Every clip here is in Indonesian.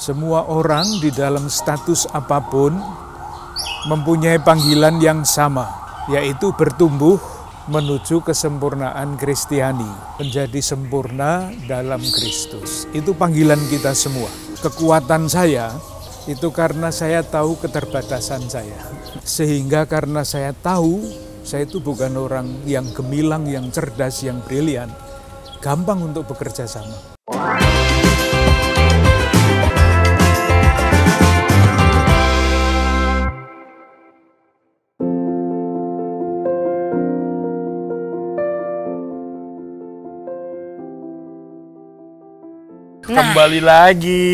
semua orang di dalam status apapun mempunyai panggilan yang sama, yaitu bertumbuh menuju kesempurnaan Kristiani, menjadi sempurna dalam Kristus. Itu panggilan kita semua. Kekuatan saya itu karena saya tahu keterbatasan saya. Sehingga karena saya tahu, saya itu bukan orang yang gemilang, yang cerdas, yang brilian. Gampang untuk bekerja sama. Nah, kembali lagi.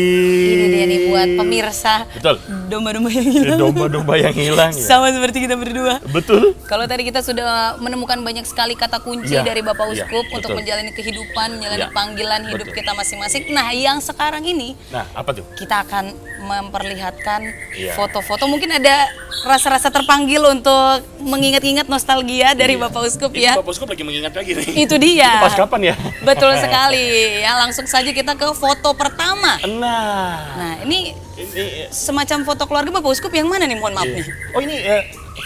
Ini dia nih buat pemirsa. Betul. Domba-domba yang hilang. Domba-domba yang hilang. Ya? Sama seperti kita berdua. Betul. Kalau tadi kita sudah menemukan banyak sekali kata kunci dari Bapak Uskup untuk menjalani kehidupan, menjalani panggilan hidup kita masing-masing. Nah, yang sekarang ini, apa tuh? Kita akan memperlihatkan foto-foto. Mungkin ada rasa-rasa terpanggil untuk mengingat-ingat nostalgia dari Bapak Uskup ya. Bapak Uskup lagi mengingat lagi nih. Itu dia. Itu pas kapan ya? Betul sekali. Ya, langsung saja kita ke foto pertama. Nah, ini semacam foto keluarga Bapak Uskup yang mana nih? Mohon maaf nih. Oh, ini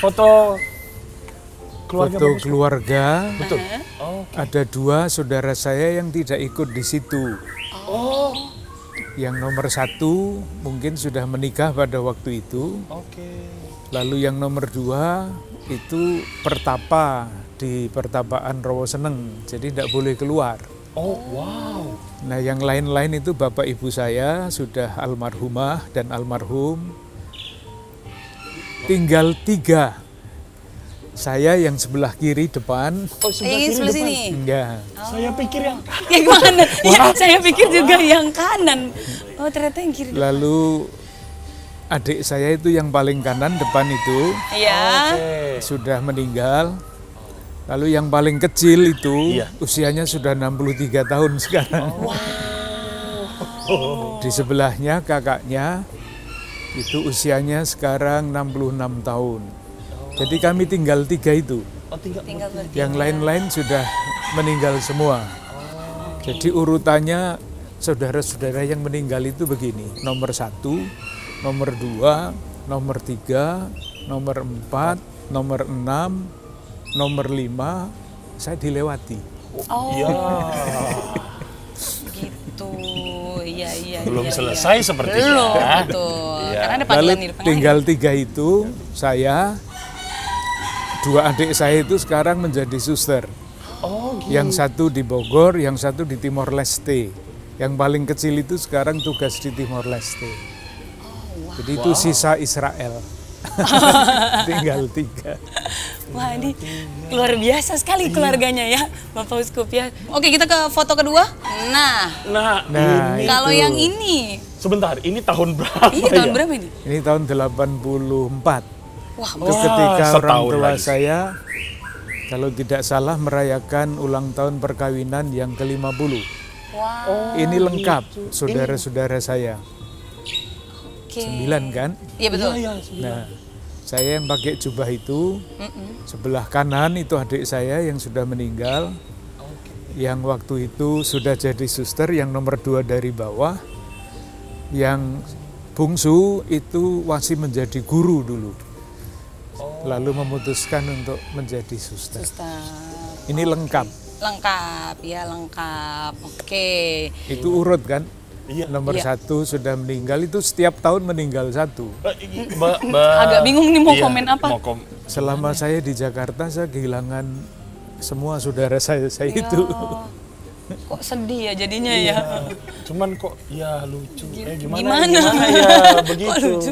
foto keluarga. Foto keluarga. Betul. Ada 2 saudara saya yang tidak ikut di situ. Yang nomor 1 mungkin sudah menikah pada waktu itu. Lalu yang nomor 2 itu pertapa di pertapaan Rowo Seneng, jadi tidak boleh keluar. Nah, yang lain-lain itu bapak ibu saya sudah almarhumah dan almarhum. Tinggal 3. Saya yang sebelah kiri depan. Sebelah sini? Enggak. Saya pikir yang yang mana? Ya, saya pikir juga yang kanan. Oh, ternyata yang kiri. Lalu adik saya itu yang paling kanan depan itu. Iya. Sudah meninggal. Lalu yang paling kecil itu usianya sudah 63 tahun sekarang. Di sebelahnya kakaknya itu usianya sekarang 66 tahun. Jadi kami tinggal 3 itu. Yang lain-lain sudah meninggal semua. Jadi urutannya saudara-saudara yang meninggal itu begini. Nomor 1, nomor 2, nomor 3, nomor 4, nomor 6, nomor 5, saya dilewati. Gitu. Iya. Belum selesai sepertinya. Belum, betul. Karena ada panggilan di depan. Tinggal 3 itu, saya, 2 adik saya itu sekarang menjadi suster. Yang 1 di Bogor, yang 1 di Timor Leste. Yang paling kecil itu sekarang tugas di Timor Leste. Jadi itu sisa Israel. Tinggal 3. Wah, ini luar biasa sekali keluarganya ya, Bapak Uskup ya. Oke, kita ke foto kedua. Nah ini kalau yang ini. Sebentar, ini tahun berapa? Ini tahun berapa ini? Ini tahun 84. Wah, itu ketika orang tua lagi. saya, kalau tidak salah, merayakan ulang tahun perkawinan yang ke-50. Ini lengkap saudara-saudara saya. 9 kan? Iya betul. Nah, saya yang pakai jubah itu, sebelah kanan itu adik saya yang sudah meninggal, yang waktu itu sudah jadi suster, yang nomor 2 dari bawah, yang bungsu itu masih menjadi guru dulu, lalu memutuskan untuk menjadi suster. Ini lengkap. Lengkap. Oke. Itu urut kan? Nomor 1 sudah meninggal, itu setiap tahun meninggal 1. Agak bingung nih mau komen apa. Selama saya di Jakarta, saya kehilangan semua saudara saya itu. Kok sedih ya jadinya ya. Cuman kok ya lucu. Gimana ya begitu. Kok lucu?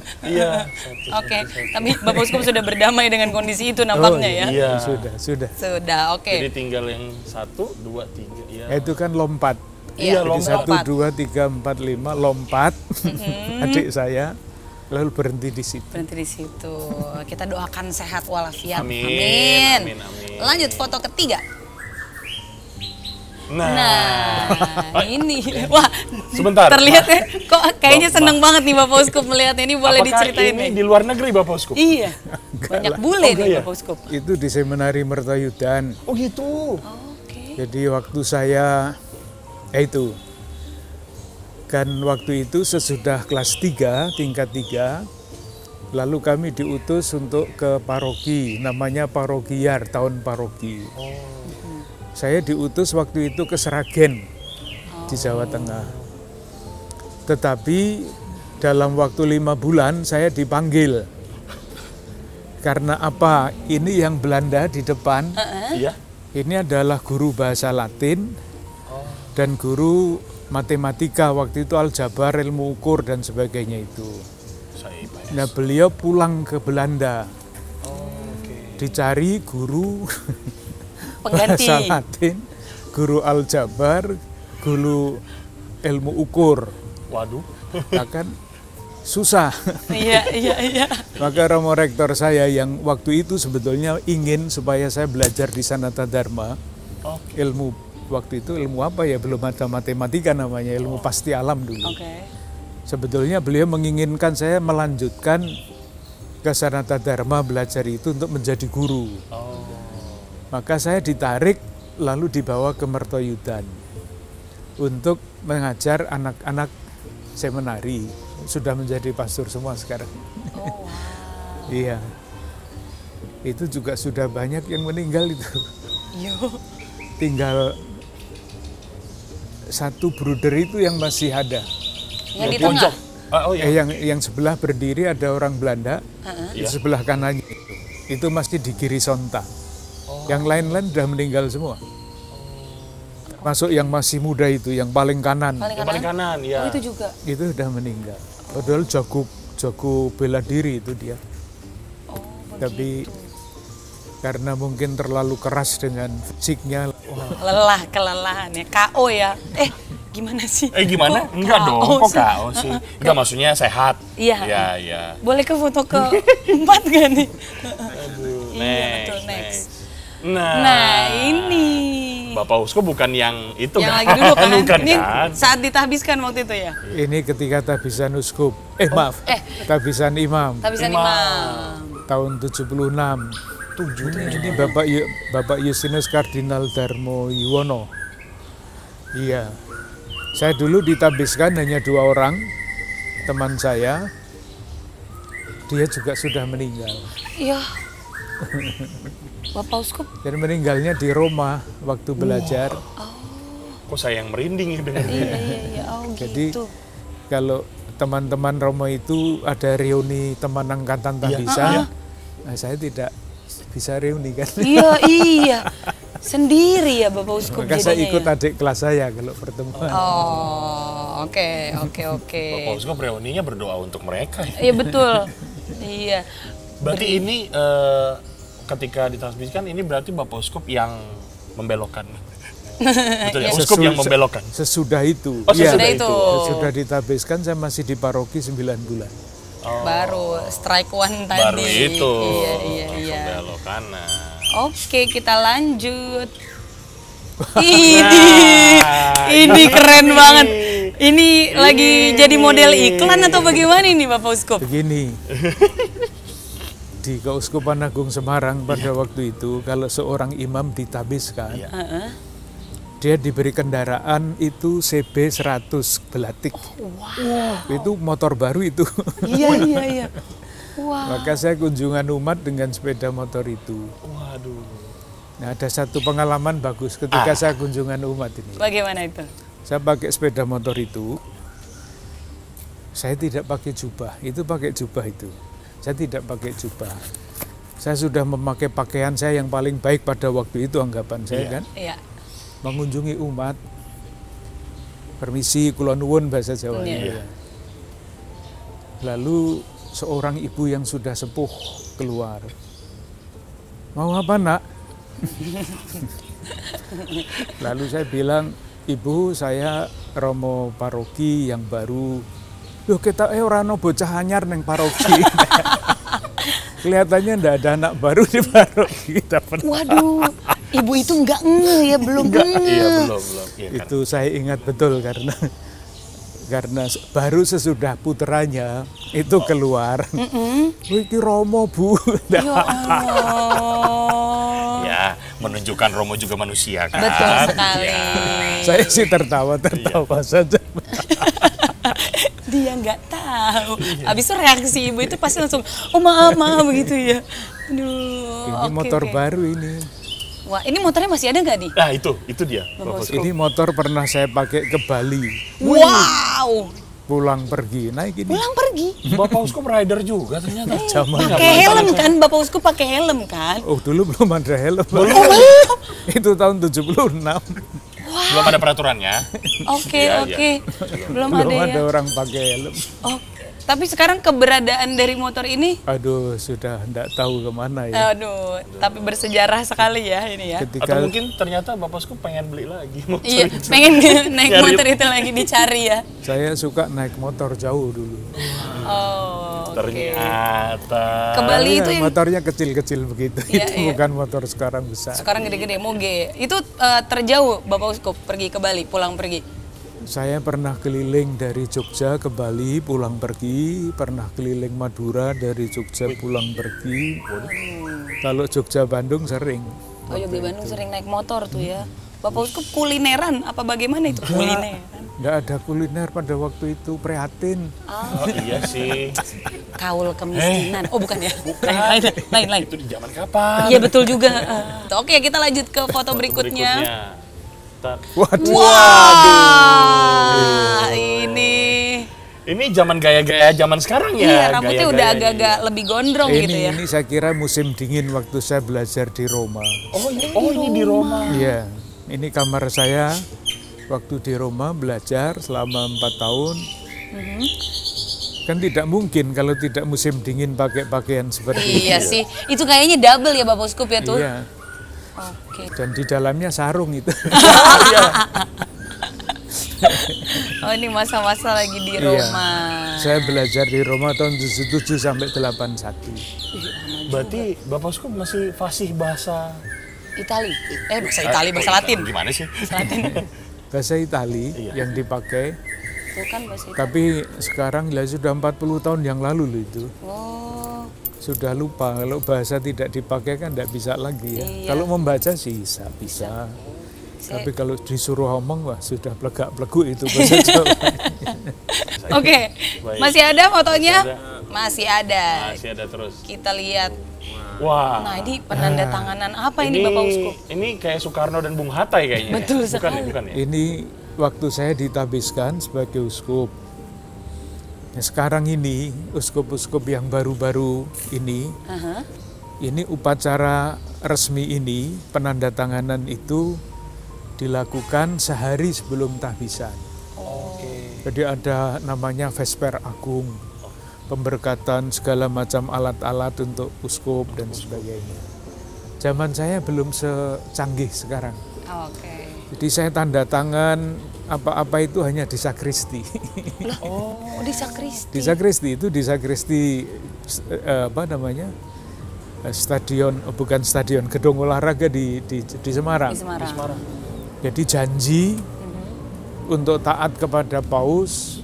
Oke, tapi Bapak Uskup sudah berdamai dengan kondisi itu nampaknya ya. Iya, sudah. Oke. Jadi tinggal yang 1, 2, 3. Itu kan lompat. Iya, jadi 1, 2, 3, 4, 5 lompat. Adik saya lalu berhenti di situ. Kita doakan sehat walafiat. Amin. Lanjut foto ketiga. Nah, ini. Wah, sebentar. Terlihat ya, kok kayaknya seneng banget nih Bapak Uskup melihat ini, boleh diceritain nih. Ini di luar negeri Bapak Uskup? Iya. Banyak bule nih Bapak Uskup. Itu di Seminari Mertoyudan. Oh gitu. Oke. Jadi waktu saya itu Dan waktu itu sesudah kelas 3, tingkat 3, lalu kami diutus untuk ke paroki, namanya parokiar, tahun paroki. Saya diutus waktu itu ke Sragen di Jawa Tengah. Tetapi dalam waktu 5 bulan saya dipanggil. Karena apa? Ini yang Belanda di depan. Iya. Ini adalah guru bahasa Latin dan guru matematika, waktu itu aljabar, ilmu ukur dan sebagainya itu. Nah, beliau pulang ke Belanda. Dicari guru Pengganti. bahasa Latin, guru aljabar, guru ilmu ukur. Waduh. Nah, kan susah. Iya. Maka Romo Rektor saya yang waktu itu sebetulnya ingin supaya saya belajar di Sanata Dharma. Ilmu waktu itu ilmu apa ya, belum ada matematika namanya, ilmu pasti alam dulu. Sebetulnya beliau menginginkan saya melanjutkan ke Sanata Dharma, belajar itu untuk menjadi guru. Maka saya ditarik lalu dibawa ke Mertoyudan untuk mengajar anak-anak seminari. Sudah menjadi pastor semua sekarang. Iya. Itu juga sudah banyak yang meninggal itu. Tinggal satu bruder itu yang masih ada. Yang di tengah. Yang sebelah berdiri ada orang Belanda, di sebelah kanannya itu masih di kiri Sonta. Yang lain-lain sudah meninggal semua. Masuk yang masih muda itu, yang paling kanan. Yang paling kanan, ya. Oh, itu juga. Itu sudah meninggal. Padahal jago bela diri itu dia. Tapi karena mungkin terlalu keras dengan fisiknya. Kelelahan ya, KO ya. Gimana sih? Gimana? Enggak dong, kok KO sih? Enggak, maksudnya sehat. Iya. Boleh ke foto ke-4 gak nih? Next. Nah, ini. Bapak Uskup bukan yang itu yang kan? lagi duduk kan? Bukan Ini kan? saat ditahbiskan waktu itu ya? Ini ketika tahbisan uskup. Tahbisan imam. Tahbisan imam. Tahun 76. Ini Bapak Yusinus Kardinal Darmo Yuwono. Iya. Saya dulu ditabiskan hanya 2 orang, teman saya. Dia juga sudah meninggal. Iya. Bapak Uskup. Dan meninggalnya di Roma waktu belajar. Kok saya yang merinding ya dengar. Iya. Jadi gitu. kalau teman-teman Romo itu ada reuni teman angkatan tahbisan, nah saya tidak bisa reuni kan. Iya. Sendiri ya Bapak Uskup Maka jadinya. saya ikut ya? adik kelas saya kalau pertemuan. Oke. Bapak Uskup reuninya berdoa untuk mereka ya. Iya betul. Iya. Berarti ini ketika ditasbihkan ini berarti Bapak Uskup yang membelokkan. Betul ya, Uskup yang membelokkan. Sesudah itu. Sesudah itu. Sesudah ditabiskan saya masih di paroki 9 bulan. Baru strike one tadi. Baru itu. Iya. Belok kanan. Oke, kita lanjut. Ini keren banget. Ini lagi jadi model iklan atau bagaimana ini Bapak Uskup? Begini. Di Keuskupan Agung Semarang pada waktu itu kalau seorang imam ditabiskan, dia diberi kendaraan itu CB 100 Belatik. Itu motor baru itu. Iya. Maka saya kunjungan umat dengan sepeda motor itu. Waduh. Nah, ada satu pengalaman bagus ketika saya kunjungan umat ini. Bagaimana itu? Saya pakai sepeda motor itu. Saya tidak pakai jubah. Itu pakai jubah itu. Saya tidak pakai jubah. Saya sudah memakai pakaian saya yang paling baik pada waktu itu, anggapan saya kan. Iya. Mengunjungi umat. Permisi, kula nuwun bahasa Jawanya. Lalu seorang ibu yang sudah sepuh keluar. Mau apa, Nak? Lalu saya bilang, Ibu, saya Romo paroki yang baru. Loh, kita orang bocah anyar neng paroki. Kelihatannya ndak ada anak baru di paroki. Waduh, ibu itu enggak ya, belum Iya, belum. Ya, itu saya ingat betul karena baru sesudah puteranya itu keluar. Iki Romo, Bu. Ya Allah. Ya, menunjukkan Romo juga manusia kan. Betul sekali. Saya sih tertawa saja. Dia nggak tahu. Habis itu reaksi ibu itu pasti langsung, oh maaf begitu ya. Aduh. Ini motor baru ini. Wah, ini motornya masih ada nggak, Di? Nah, itu dia. Bapak Uskup. Ini motor pernah saya pakai ke Bali. Wow. Pulang pergi, naik ini. Pulang pergi. Bapak Uskup rider juga ternyata. Pakai helm kan, Bapak Uskup pakai helm kan? Oh, dulu belum ada helm. Itu tahun 76. Belum ada peraturannya. Oke. Belum Belum ada ada ya. orang pakai helm. Oke. Tapi sekarang keberadaan dari motor ini, Aduh, sudah enggak tahu kemana ya. aduh, tapi bersejarah sekali ya ini ya. Ketika Atau mungkin ternyata Bapak Uskup pengen beli lagi motor Iya, itu. pengen naik Nyari- motor itu lagi dicari ya. saya suka naik motor jauh dulu. Oh, oke. Ternyata. Ke Bali itu Ya, yang motornya kecil-kecil begitu. Iya, Itu iya. bukan motor sekarang besar. sekarang gede-gede moge. Itu terjauh Bapak Uskup pergi ke Bali, pulang pergi. Saya pernah keliling dari Jogja ke Bali, pulang pergi. Pernah keliling Madura dari Jogja pulang pergi. Kalau Jogja Bandung sering. Oh, di Bandung sering naik motor tuh ya. Bapak Uskup kulineran apa bagaimana itu kulineran? Nggak ada kuliner pada waktu itu, prihatin. Oh iya sih. Kaul kemiskinan. Oh, bukan ya? Lain. Itu di zaman kapan? Iya betul juga. Oke, kita lanjut ke foto berikutnya. Waduh. Wah, Ini zaman gaya-gaya zaman sekarang ya. iya rambutnya gaya-gaya udah ini. agak-agak lebih gondrong gitu ya. Ini saya kira musim dingin waktu saya belajar di Roma. Oh ini di Roma. Iya, ini kamar saya waktu di Roma belajar selama 4 tahun. Kan tidak mungkin kalau tidak musim dingin pakai pakaian seperti itu. Iya sih, itu kayaknya double ya Bapak Uskup ya tuh. Iya, Oke. dan di dalamnya sarung itu. Oh ini masa-masa lagi di Iya. Roma. Saya belajar di Roma tahun 77 sampai 81. Berarti Bapak Uskup masih fasih bahasa Itali. Bahasa Itali, bahasa Latin. Gimana sih? Bahasa Latin. Bahasa Itali yang dipakai, Tuh kan bahasa Itali. tapi sekarang ya sudah 40 tahun yang lalu loh itu. Oh, Sudah lupa, kalau bahasa tidak dipakai kan tidak bisa lagi ya. Iya. Kalau membaca sih bisa. Tapi kalau disuruh ngomong, wah sudah plegak-pleguk itu bahasa Jawa. oke. Baik. Masih ada fotonya? Masih ada. Masih ada. Masih ada terus. Kita lihat. Wah. Nah ini penanda tanganan apa ini Bapak Uskup? Ini kayak Soekarno dan Bung Hatta ya kayaknya. Betul Bukan sekali. ya, bukan ya? Ini waktu saya ditabiskan sebagai uskup. Nah, sekarang ini uskup-uskup yang baru-baru ini, Aha. ini upacara resmi ini, penandatanganan itu dilakukan sehari sebelum tahbisan. Oke. Jadi ada namanya Vesper Agung, pemberkatan segala macam alat-alat untuk uskup dan sebagainya. Zaman saya belum secanggih sekarang. Oke. Jadi saya tanda tangan apa-apa itu hanya di sakristi. Oh, di sakristi. Di sakristi itu di sakristi apa namanya? Stadion, bukan stadion, gedung olahraga di Semarang. Di Semarang. Jadi janji untuk taat kepada Paus,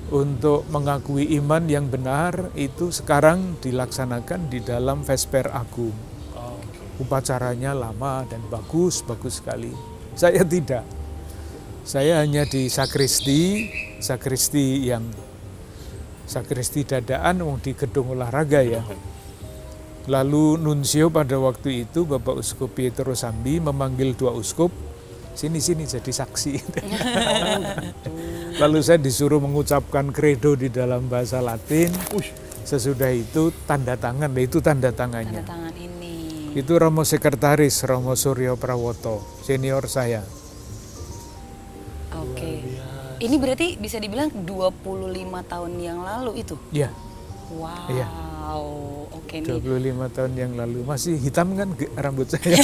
untuk mengakui iman yang benar itu sekarang dilaksanakan di dalam Vesper Agung. Upacaranya lama dan bagus sekali. Saya tidak. Saya hanya di sakristi dadaan di gedung olahraga ya. Lalu nuncio pada waktu itu Bapak Uskup Pietro Sambi memanggil 2 uskup, sini jadi saksi. Lalu saya disuruh mengucapkan credo di dalam bahasa Latin. Sesudah itu tanda tangan, itu tanda tangannya. Tanda tangan ini. Itu Romo Sekretaris, Romo Suryo Prawoto, senior saya. Oke. Ini berarti bisa dibilang 25 tahun yang lalu itu? Iya, Wow. Iya. Oke nih. 25 tahun yang lalu. Masih hitam kan rambut saya?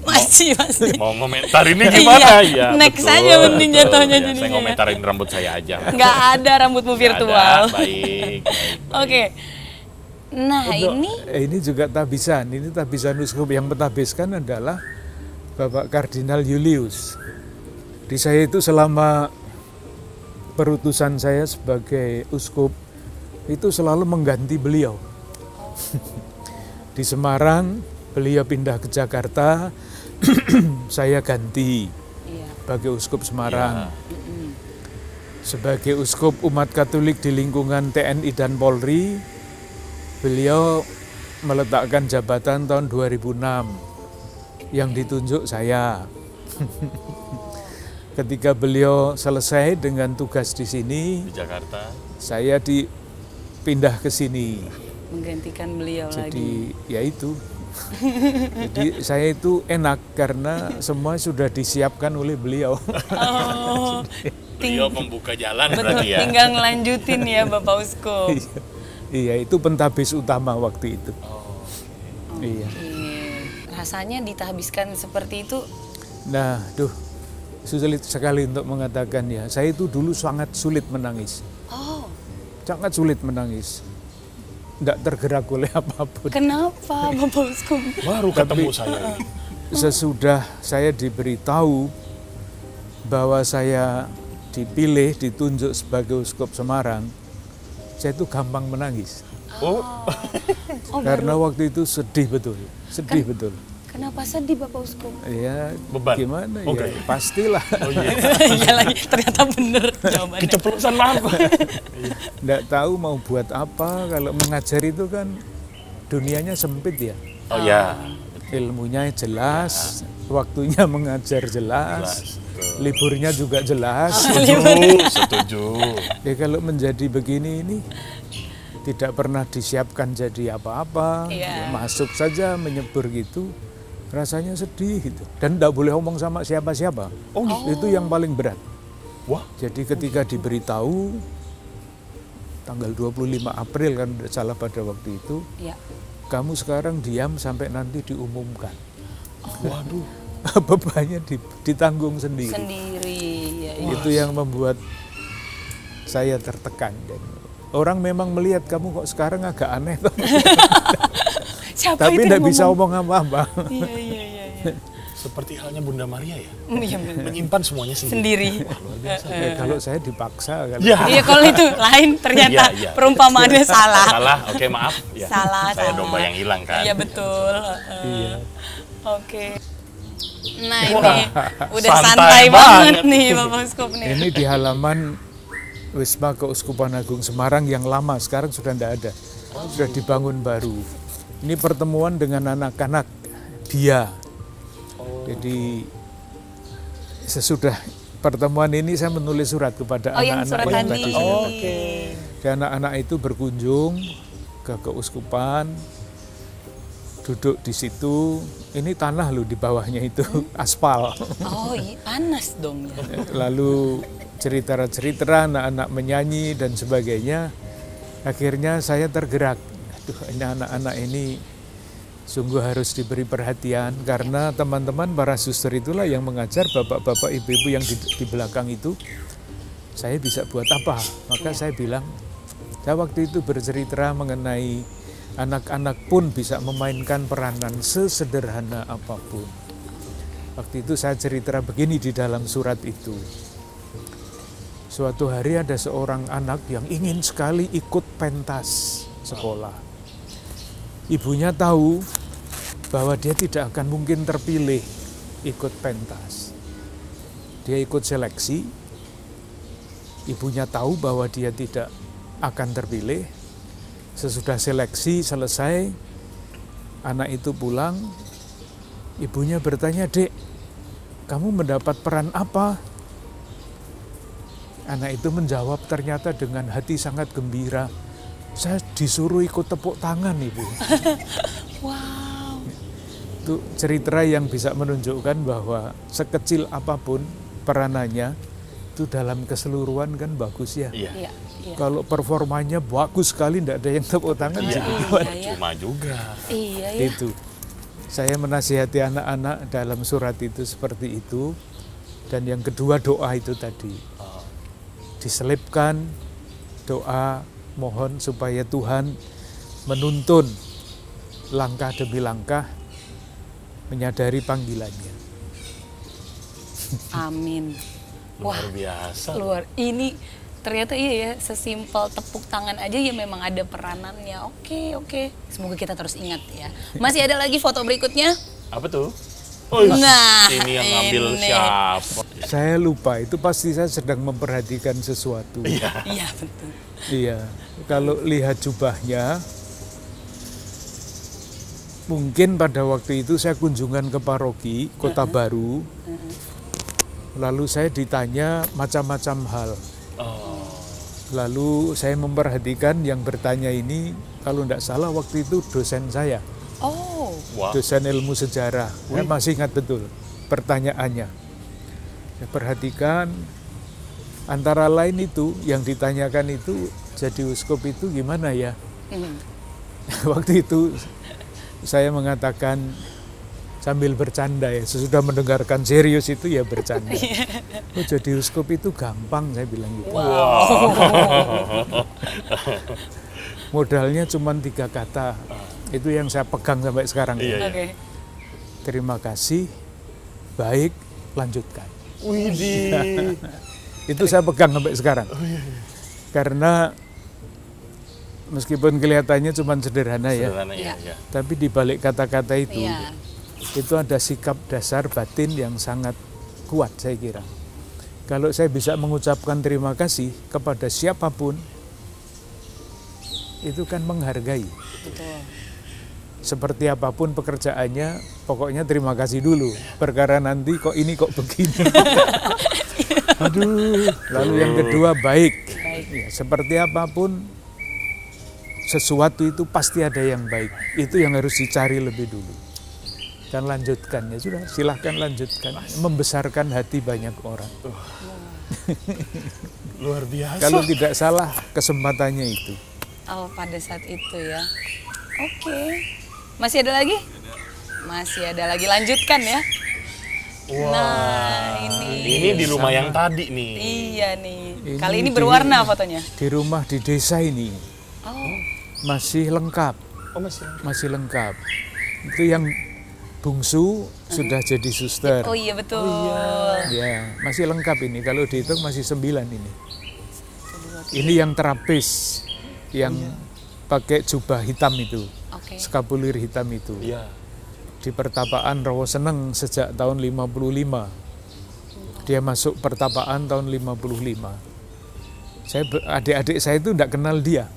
Masih. Mau komentar ini gimana ya? Next betul, saja mending betul. jatuhnya Ya, jadinya saya ya. komentarin rambut saya aja. Nggak ada rambutmu Nggak virtual. ada, baik. Oke. Nah ini Ini juga tabisan. Ini tabisan uskup yang mentabiskan adalah Bapak Kardinal Julius. Di saya itu selama perutusan saya sebagai uskup itu selalu mengganti beliau. Di Semarang beliau pindah ke Jakarta, saya ganti iya. sebagai uskup Semarang. Sebagai uskup umat Katolik di lingkungan TNI dan Polri, beliau meletakkan jabatan tahun 2006 yang ditunjuk saya. Ketika beliau selesai dengan tugas di sini, di Jakarta, saya dipindah ke sini. Menggantikan beliau Jadi lagi. ya itu. Jadi saya itu enak karena semua sudah disiapkan oleh beliau. Oh, beliau membuka jalan betul, berarti ya. tinggal ngelanjutin ya Bapak Uskup. Iya, itu pentabis utama waktu itu. Iya. Rasanya ditahbiskan seperti itu. Nah, sulit sekali untuk mengatakan ya. Saya itu dulu sangat sulit menangis. Oh, Sangat sulit menangis. Tidak tergerak oleh apapun. kenapa Bapak Uskup? Baru ketemu saya. Sesudah saya diberitahu bahwa saya dipilih, ditunjuk sebagai Uskup Semarang, saya itu gampang menangis. Oh, Karena waktu itu sedih betul. Betul. Kenapa sedih Bapak Uskup? Ya, Beban. gimana ya? Oke. Pastilah. oh iya. Iya lagi, ternyata bener jawabannya. Keceplosan maaf. Nggak tahu mau buat apa. Kalau mengajar itu kan dunianya sempit ya. Oh ya. Ilmunya jelas, waktunya mengajar jelas, liburnya juga jelas. Setuju. Ya kalau menjadi begini ini tidak pernah disiapkan jadi apa-apa, Iya. masuk saja menyebur gitu, rasanya sedih gitu. Dan tidak boleh ngomong sama siapa-siapa. Oh, Itu yang paling berat. Wah, Jadi ketika diberitahu tanggal 25 April kan tidak salah pada waktu itu, Ya. kamu sekarang diam sampai nanti diumumkan. waduh. Bebannya ditanggung sendiri. Sendiri. Ya, ya. Itu yang membuat saya tertekan. Dan orang memang melihat kamu kok sekarang agak aneh, toh. Siapa Tapi itu tidak yang bisa ngomong? omong apa-apa. Iya. Seperti halnya Bunda Maria ya. Iya bener. Menyimpan semuanya sendiri. Sendiri. Luar biasa. Kalau saya dipaksa, kalau Ya. Iya kalau itu lain ternyata Iya. perumpamaannya salah. Salah, oke maaf. Ya. Salah. Saya domba yang hilang kan. Iya betul. Iya. Oke. Nah ini udah santai santai banget banget. nih Bapak Uskup nih. Ini di halaman Wisma Keuskupan Agung Semarang yang lama, sekarang sudah tidak ada. Sudah dibangun baru. Ini pertemuan dengan anak-anak dia. Jadi sesudah pertemuan ini saya menulis surat kepada yang anak-anak surat yang tadi. tadi saya katakan. Oke. Dan anak-anak itu berkunjung ke keuskupan, duduk di situ. Ini tanah loh di bawahnya itu, aspal. Oh iya panas dong ya. Lalu cerita-cerita anak-anak menyanyi dan sebagainya. Akhirnya saya tergerak. Aduh, ini anak-anak ini sungguh harus diberi perhatian karena teman-teman para suster itulah yang mengajar bapak-bapak ibu-ibu yang di belakang itu. Saya bisa buat apa? Maka saya bilang, saya waktu itu bercerita mengenai anak-anak pun bisa memainkan peranan sesederhana apapun. Waktu itu saya cerita begini di dalam surat itu. Suatu hari ada seorang anak yang ingin sekali ikut pentas sekolah. Ibunya tahu bahwa dia tidak akan mungkin terpilih ikut pentas. Dia ikut seleksi. Ibunya tahu bahwa dia tidak akan terpilih. Sesudah seleksi selesai, anak itu pulang. Ibunya bertanya, "Dek, kamu mendapat peran apa?" Anak itu menjawab ternyata dengan hati sangat gembira, "Saya disuruh ikut tepuk tangan, Ibu." Wow. Itu cerita yang bisa menunjukkan bahwa sekecil apapun peranannya, itu dalam keseluruhan kan bagus ya. Iya. Iya. Iya. Kalau performanya bagus sekali, tidak ada yang tepuk tangan. Iya. jadi gimana? Iya. Cuma juga. Iya ya. Itu. Saya menasihati anak-anak dalam surat itu seperti itu. Dan yang kedua doa itu tadi. Diselipkan doa mohon supaya Tuhan menuntun langkah demi langkah menyadari panggilannya. Amin. Luar biasa. Luar. Ini ternyata iya ya, sesimpel tepuk tangan aja ya memang ada peranannya. Oke. Semoga kita terus ingat ya. Masih ada lagi foto berikutnya. Apa tuh? Nah, ini yang ngambil ini. siapa? Saya lupa, itu pasti saya sedang memperhatikan sesuatu. Iya, betul. Iya, kalau lihat jubahnya, mungkin pada waktu itu saya kunjungan ke paroki Kota Baru, lalu saya ditanya macam-macam hal. Lalu saya memperhatikan yang bertanya ini, kalau tidak salah waktu itu dosen saya. Oh, Wah. Dosen ilmu sejarah. Saya masih ingat betul pertanyaannya. Saya perhatikan antara lain itu yang ditanyakan itu, jadi uskup itu gimana ya? Waktu itu saya mengatakan sambil bercanda ya, sesudah mendengarkan serius itu ya bercanda. Oh, jadi uskup itu gampang, saya bilang gitu. Modalnya cuma 3 kata. Itu yang saya pegang sampai sekarang. Oke. Terima kasih, baik, lanjutkan. Widih. Itu saya pegang sampai sekarang. Karena meskipun kelihatannya cuma sederhana ya, Sederhana, ya. tapi di balik kata-kata itu ada sikap dasar batin yang sangat kuat saya kira. Kalau saya bisa mengucapkan terima kasih kepada siapapun, itu kan menghargai. Betul. Seperti apapun pekerjaannya, pokoknya terima kasih dulu. Perkara nanti kok ini kok begini. Aduh. Lalu yang kedua baik. Ya, seperti apapun, sesuatu itu pasti ada yang baik. Itu yang harus dicari lebih dulu. Dan lanjutkan, ya sudah, silahkan lanjutkan. Membesarkan hati banyak orang. Luar biasa. Kalau tidak salah, kesempatannya itu. Oh, pada saat itu ya. Oke. Masih ada lagi? Masih ada lagi, lanjutkan ya. Wah. Nah, Ini di rumah yang tadi nih. Iya nih. Kali ini berwarna fotonya. Di rumah di desa ini Oh, masih lengkap. Oh, masih. Masih lengkap. Itu yang bungsu sudah jadi suster. oh iya betul. Ya, masih lengkap ini. Kalau dihitung masih 9 ini. Ini yang terapis, yang pakai jubah hitam itu, Oke. skapulir hitam itu. Iya. Di pertapaan Rawo Seneng sejak tahun 55. Dia masuk pertapaan tahun 55. Adik-adik saya itu tidak kenal dia.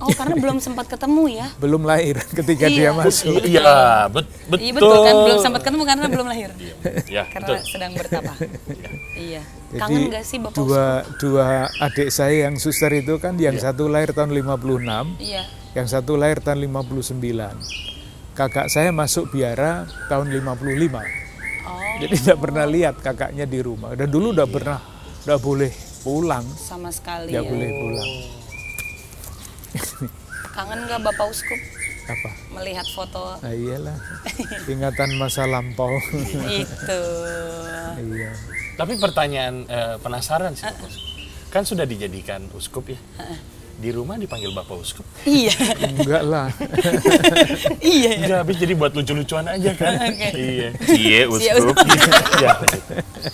Oh, karena belum sempat ketemu ya? Belum lahir ketika dia masuk. Iya, betul. Iya betul kan, belum sempat ketemu karena belum lahir. Ya, Karena betul. sedang bertapa. Iya. Jadi Kangen gak sih Bapak Uskup? dua adik saya yang suster itu kan, yang satu lahir tahun 56, Iya. yang satu lahir tahun 59. Kakak saya masuk biara tahun 55. Oh, Jadi tidak pernah lihat kakaknya di rumah. Dan dulu udah boleh pulang. sama sekali Nggak ya. boleh pulang. Kangen gak Bapak Uskup Apa? melihat foto Nah, iyalah. Ingatan masa lampau. itu? Iya. Tapi pertanyaan penasaran sih, Bapak Uskup. Kan sudah dijadikan uskup ya. Di rumah dipanggil Bapak Uskup. Iya. Enggak lah. Iya. Udah habis jadi buat lucu-lucuan aja kan. Oke. Iya. Cie Uskup. Ya.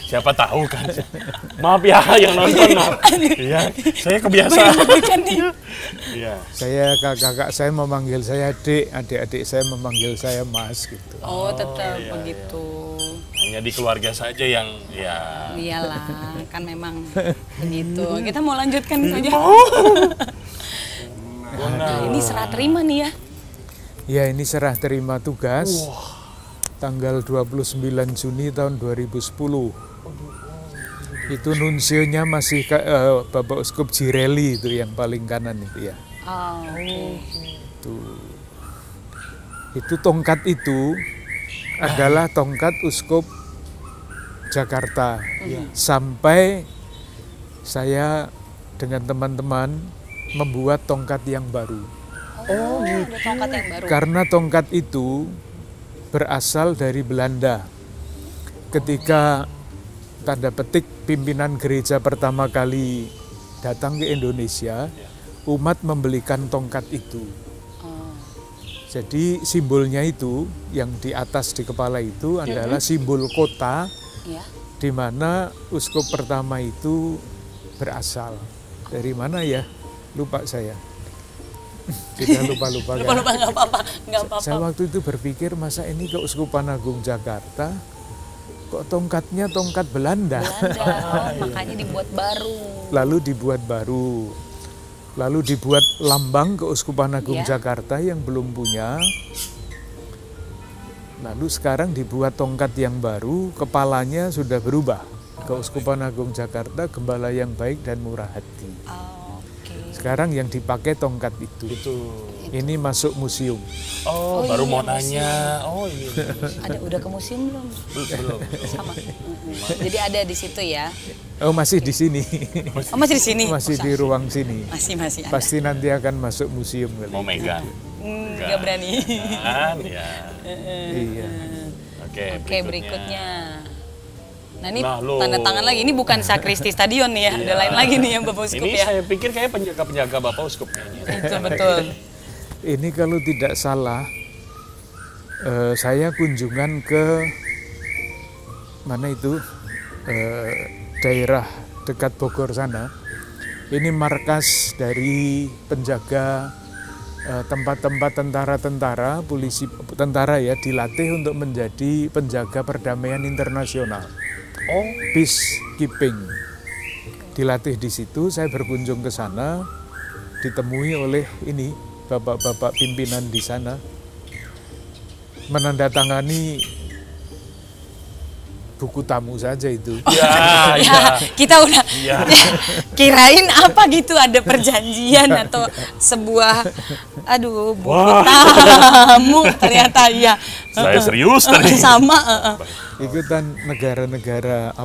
Siapa tahu kan. Maaf ya yang nonton, maaf. Iya, saya kebiasaan. Bukan nih. Iya. Saya kakak saya memanggil saya Dek, adik-adik saya memanggil saya Mas gitu. Oh, tetap begitu. Hanya di keluarga saja yang ya. Iyalah, kan memang begitu. Kita mau lanjutkan saja. Nah, ini serah terima nih ya. Ya, ini serah terima tugas. Tanggal 29 Juni tahun 2010. Itu nunsionya masih Bapak Uskup Jireli itu yang paling kanan itu ya. Oh, oke. Itu tongkat itu adalah tongkat Uskup Jakarta. Sampai saya dengan teman-teman membuat tongkat yang baru. Oh, ada tongkat yang baru. Karena tongkat itu berasal dari Belanda. Ketika tanda petik pimpinan gereja pertama kali datang ke Indonesia, umat membelikan tongkat itu. Oh. Jadi simbolnya itu yang di atas di kepala itu adalah simbol kota Ya. di mana uskup pertama itu berasal. Dari mana ya? Lupa saya. Sudah lupa-lupa kan? Lupa-lupa nggak apa-apa, nggak apa-apa. Saya waktu itu berpikir, masa ini Keuskupan Agung Jakarta kok tongkatnya tongkat Belanda. Makanya dibuat baru. Lalu dibuat lambang Keuskupan Agung Ya. Jakarta yang belum punya. Lalu sekarang dibuat tongkat yang baru, kepalanya sudah berubah. Keuskupan Agung Jakarta, gembala yang baik dan murah hati. Oke. Sekarang yang dipakai tongkat itu. Ini masuk museum. Oh, baru mau nanya. Oh, ini. Udah ke museum belum? Belum. Sama. Jadi ada di situ ya. Oh, masih di sini. Oh, masih di sini. Masih di ruang sini. Masih ada. Pasti nanti akan masuk museum kali. Mau megang. Nggak berani. Kan ya. Iya. Oke, Berikutnya. Nah, ini Nah, lo. tanda tangan lagi. Ini bukan sakristi stadion nih ya. Ada lain lagi nih yang Bapak Uskup Ini ya. saya pikir kayak penjaga Bapak Uskup kayaknya. Betul. Ini kalau tidak salah, saya kunjungan ke mana itu, daerah dekat Bogor sana. Ini markas dari penjaga tempat-tempat tentara-tentara, polisi, tentara ya, dilatih untuk menjadi penjaga perdamaian internasional. Oh, Peacekeeping. Dilatih di situ, saya berkunjung ke sana, ditemui oleh ini bapak-bapak pimpinan di sana, menandatangani buku tamu saja itu. ya. Kita udah Ya. kirain apa gitu, ada perjanjian atau sebuah buku tamu, ternyata ya. Saya serius tadi. Sama. Ikutan negara-negara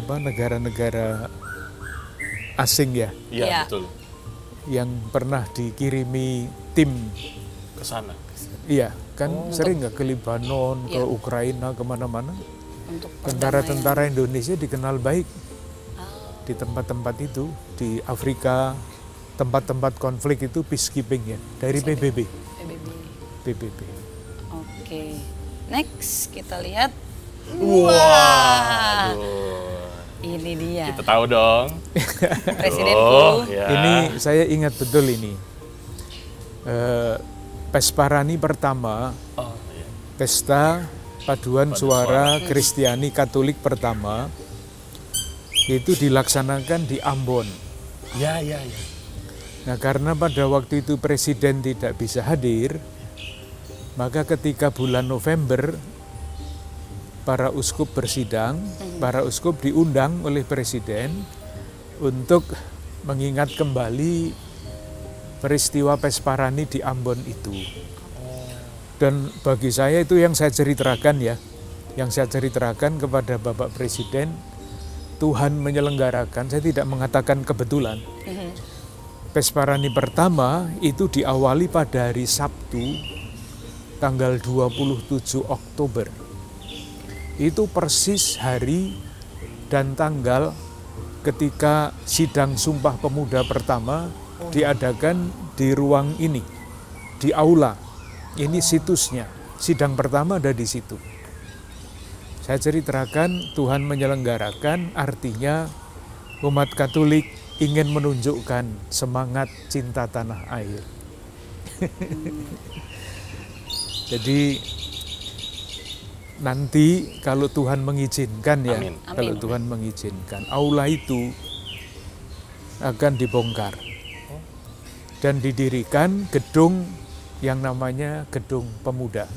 asing ya, Iya, Iya. betul. yang pernah dikirimi tim. Ke sana. Iya, kan sering nggak ke Lebanon, ke Ukraina, kemana-mana. Untuk Tentara-tentara Indonesia dikenal baik di tempat-tempat itu, di Afrika, tempat-tempat konflik itu peacekeeping ya, dari PBB. PBB. Oke. Next kita lihat. Wah. Ini dia. Kita tahu dong. Presidenku. Ya. Ini saya ingat betul ini. Pesparani pertama, Oh, iya. Pesta Paduan Suara Kristiani Katolik pertama, itu dilaksanakan di Ambon. Ya. Nah, karena pada waktu itu presiden tidak bisa hadir, maka ketika bulan November para uskup bersidang, para uskup diundang oleh presiden untuk mengingat kembali peristiwa Pesparani di Ambon itu. Dan bagi saya itu yang saya ceritakan ya, yang saya ceritakan kepada Bapak Presiden, Tuhan menyelenggarakan, saya tidak mengatakan kebetulan. Pesparani pertama itu diawali pada hari Sabtu, tanggal 27 Oktober. Itu persis hari dan tanggal ketika sidang Sumpah Pemuda pertama diadakan di ruang ini, di aula. Ini situsnya, sidang pertama ada di situ. Saya ceritakan Tuhan menyelenggarakan, artinya umat Katolik ingin menunjukkan semangat cinta tanah air. Jadi nanti kalau Tuhan mengizinkan ya, Amin. kalau Tuhan mengizinkan, aula itu akan dibongkar dan didirikan gedung yang namanya Gedung Pemuda.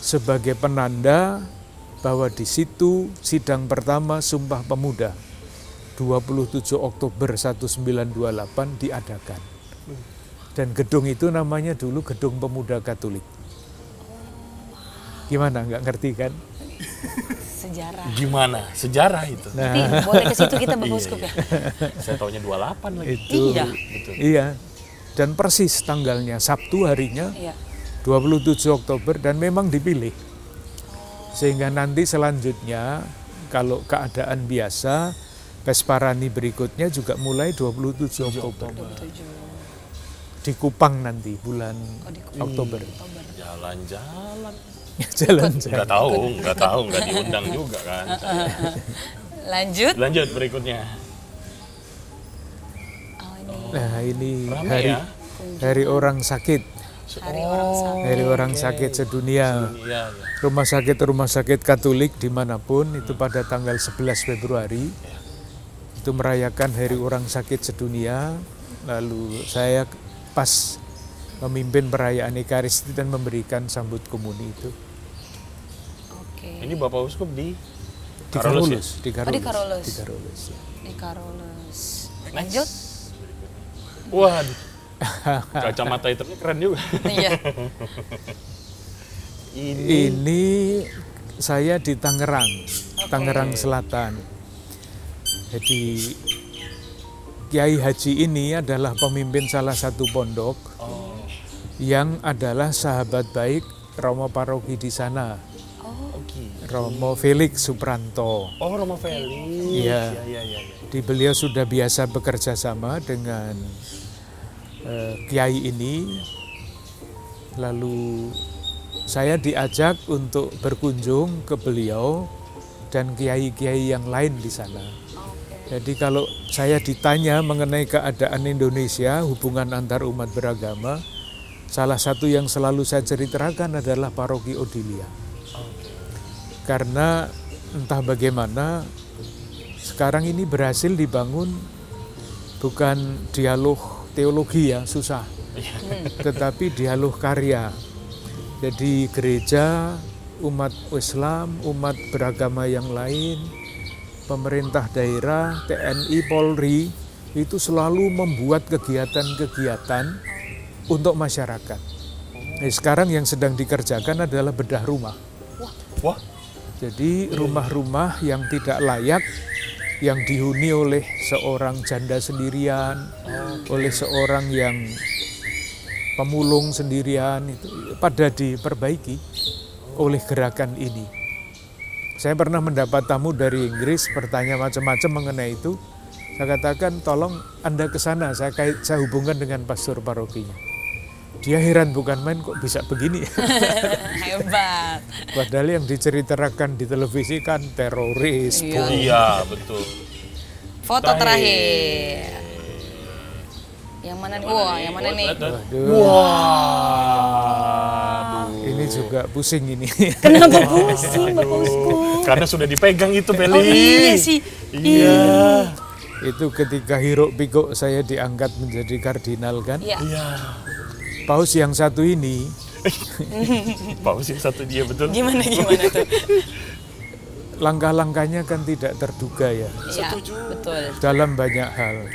Sebagai penanda bahwa di situ sidang pertama Sumpah Pemuda 27 Oktober 1928 diadakan. Dan gedung itu namanya dulu Gedung Pemuda Katolik. Gimana, nggak ngerti kan? Sejarah. Gimana? Sejarah itu. Nah, Nanti boleh ke situ kita Bapak Uskup ya. Saya taunya 28 lagi. itu Iya. Betul. iya. Dan persis tanggalnya, Sabtu harinya, Iya. 27 Oktober, dan memang dipilih. Sehingga nanti selanjutnya, kalau keadaan biasa, Pesparani berikutnya juga mulai 27 Oktober. Di Kupang nanti, bulan Oktober. Jalan-jalan. Jalan-jalan. Nggak tahu, nggak diundang juga kan. Lanjut. Lanjut berikutnya. Oh, ini. Nah, ini Ramai ya. Hari orang sakit. Hari orang sakit sedunia. Rumah sakit Katolik dimanapun itu pada tanggal 11 Februari itu merayakan Hari Orang Sakit Sedunia. Lalu saya pas memimpin perayaan Ekaristi dan memberikan sambut komuni itu. Oke. Ini Bapak Uskup di Carolus. Di Carolus. Di Carolus. Lanjut. Wah, kacamata hitamnya keren juga. Iya. Ini saya di Tangerang, Tangerang Selatan. Jadi Kiai Haji ini adalah pemimpin salah satu pondok yang adalah sahabat baik Romo Paroki di sana. Romo Felix Supranto. Oh, Romo Felix. Iya. Di beliau sudah biasa bekerja sama dengan Kiai ini. Lalu saya diajak untuk berkunjung ke beliau dan kiai-kiai yang lain di sana. Jadi kalau saya ditanya mengenai keadaan Indonesia, hubungan antar umat beragama, salah satu yang selalu saya ceritakan adalah Paroki Odilia. Karena entah bagaimana sekarang ini berhasil dibangun bukan dialog teologi ya, susah. Tetapi dialog karya. Jadi gereja, umat Islam, umat beragama yang lain, pemerintah daerah, TNI, Polri itu selalu membuat kegiatan-kegiatan untuk masyarakat. Nah, sekarang yang sedang dikerjakan adalah bedah rumah. Wah. Jadi rumah-rumah yang tidak layak, yang dihuni oleh seorang janda sendirian, oleh seorang yang pemulung sendirian, itu pada diperbaiki oleh gerakan ini. Saya pernah mendapat tamu dari Inggris bertanya macam-macam mengenai itu. Saya katakan tolong Anda ke sana, saya hubungkan dengan pastor parokinya. Dia heran bukan main kok bisa begini. Hebat. Padahal yang diceritakan di televisi kan teroris. Iya, betul. Foto terakhir. Yang mana nih? Wah, yang mana nih? Wah. Ini juga pusing ini. Kenapa pusing, Bapak Uskup? Karena sudah dipegang itu, Peli. Oh iya sih. Iya. Itu ketika hiruk pikuk saya diangkat menjadi kardinal kan. Iya. Paus yang satu ini. Paus yang satu dia betul. Gimana tuh? Langkah-langkahnya kan tidak terduga ya. Iya, betul. Dalam banyak hal.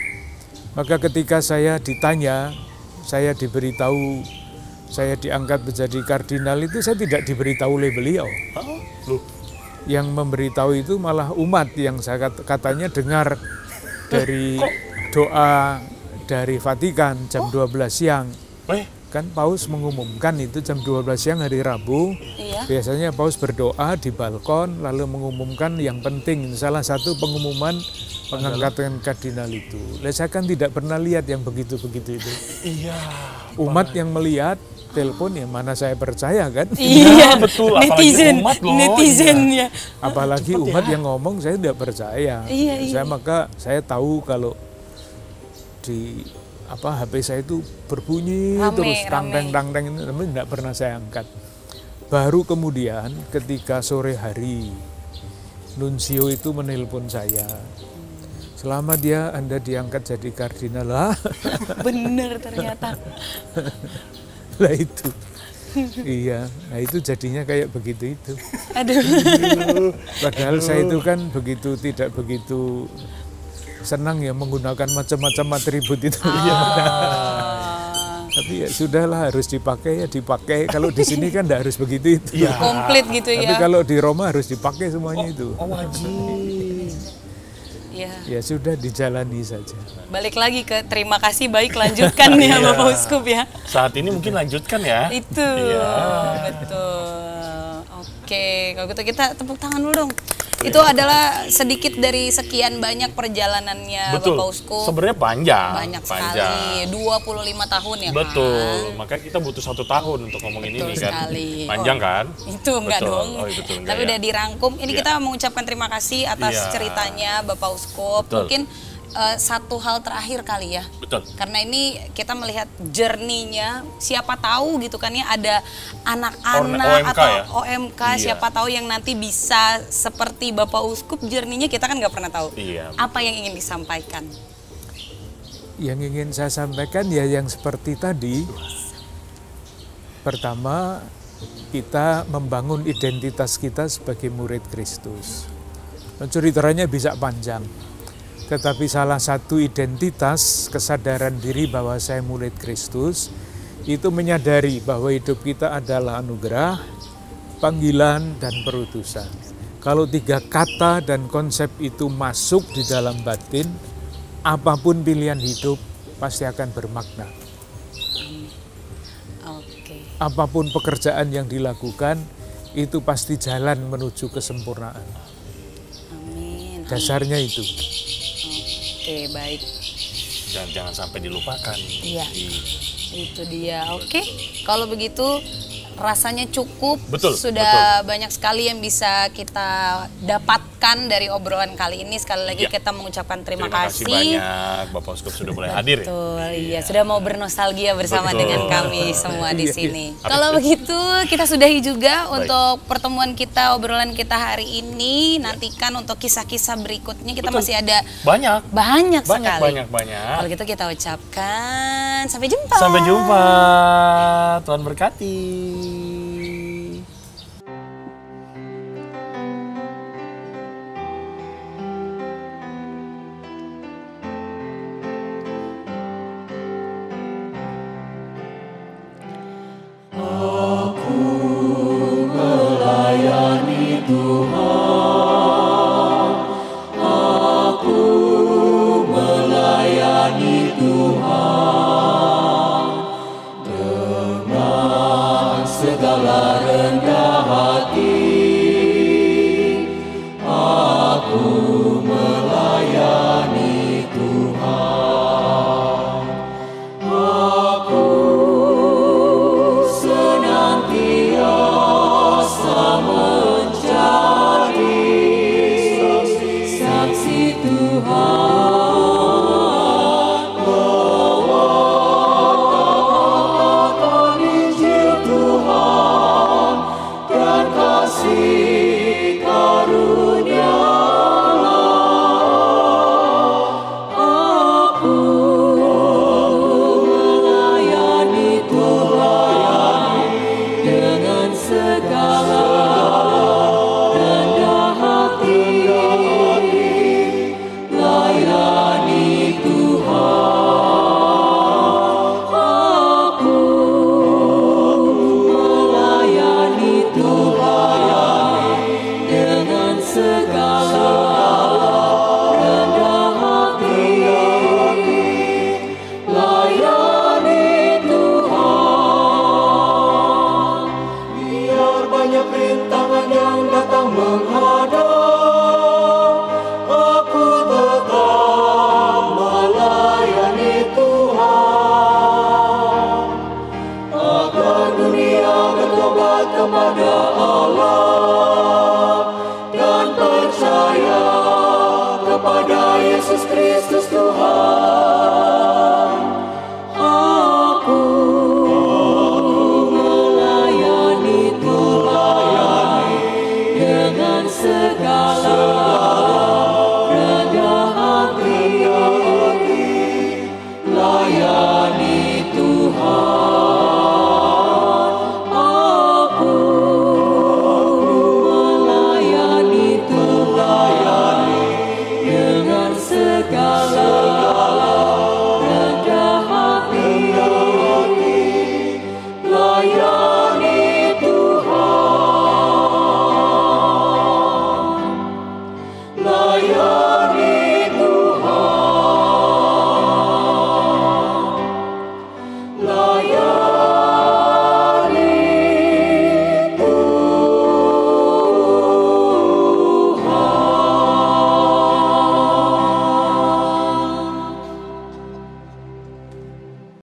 Maka ketika saya ditanya, saya diberitahu, saya diangkat menjadi kardinal itu saya tidak diberitahu oleh beliau. Yang memberitahu itu malah umat yang saya katanya dengar dari doa dari Vatikan jam 12 siang. Kan Paus mengumumkan itu jam 12 siang hari Rabu. Iya. Biasanya Paus berdoa di balkon lalu mengumumkan yang penting. Salah satu pengumuman pengangkatan kardinal itu. Saya kan tidak pernah lihat yang begitu-begitu itu. Iya. Umat yang melihat telepon ya mana saya percaya kan. Iya, betul. Netizen, umat loh. netizennya. Apalagi umat yang ngomong saya tidak percaya. Iya. Maka saya tahu kalau di HP saya itu berbunyi terus tang-teng tapi tidak pernah saya angkat. Baru kemudian ketika sore hari Nuncio itu menelpon saya. Selamat ya Anda diangkat jadi kardinal lah. Bener ternyata. Lah itu. Iya, nah itu jadinya kayak begitu itu. Aduh. Padahal saya itu kan tidak begitu senang ya menggunakan macam-macam atribut itu. Tapi ya sudahlah harus dipakai. Kalau di sini kan tidak harus begitu itu. Komplit gitu ya. Tapi kalau di Roma harus dipakai semuanya itu. Wajib. Ya sudah dijalani saja. Balik lagi ke terima kasih baik lanjutkan ya Bapak Uskup ya. Saat ini mungkin lanjutkan ya. Itu. Betul. Oke, kalau gitu kita tepuk tangan dulu dong. Itu adalah sedikit dari sekian banyak perjalanannya Bapak Uskup. Sebenarnya panjang. Banyak sekali, 25 tahun ya kan. Betul, makanya kita butuh 1 tahun untuk ngomongin ini kan. Sekali. Panjang kan? Itu enggak dong. Betul, tapi udah dirangkum. Ini kita mengucapkan terima kasih atas ceritanya Bapak Uskup. Mungkin satu hal terakhir kali ya. Betul. Karena ini kita melihat journey-nya, siapa tahu gitu kan ya, ada anak-anak OMK atau ya? OMK, Iya. siapa tahu yang nanti bisa seperti Bapak Uskup, journey-nya kita kan nggak pernah tahu. Iya. Apa yang ingin disampaikan? Yang ingin saya sampaikan ya yang seperti tadi. Pertama, kita membangun identitas kita sebagai murid Kristus. Ceritanya bisa panjang. Tetapi salah satu identitas kesadaran diri bahwa saya murid Kristus itu menyadari bahwa hidup kita adalah anugerah, panggilan, dan perutusan. Kalau 3 kata dan konsep itu masuk di dalam batin, apapun pilihan hidup pasti akan bermakna. Oke. Apapun pekerjaan yang dilakukan, itu pasti jalan menuju kesempurnaan. Amin. Dasarnya itu. Oke, baik. Jangan sampai dilupakan. Iya. Itu dia. Oke. Kalau begitu rasanya cukup. Betul, Sudah banyak sekali yang bisa kita dapatkan dari obrolan kali ini. Sekali lagi Ya. kita mengucapkan terima Terima kasih. kasih banyak Bapak Uskup sudah boleh hadir. Betul, iya. Sudah mau bernostalgia bersama Betul. dengan kami semua di Iya, sini. Kalau begitu kita sudahi juga untuk pertemuan kita, obrolan kita hari ini. Nantikan untuk kisah-kisah berikutnya, kita Betul. masih ada Banyak sekali. banyak. Kalau gitu kita ucapkan sampai jumpa. Sampai jumpa. Tuhan berkati. Layani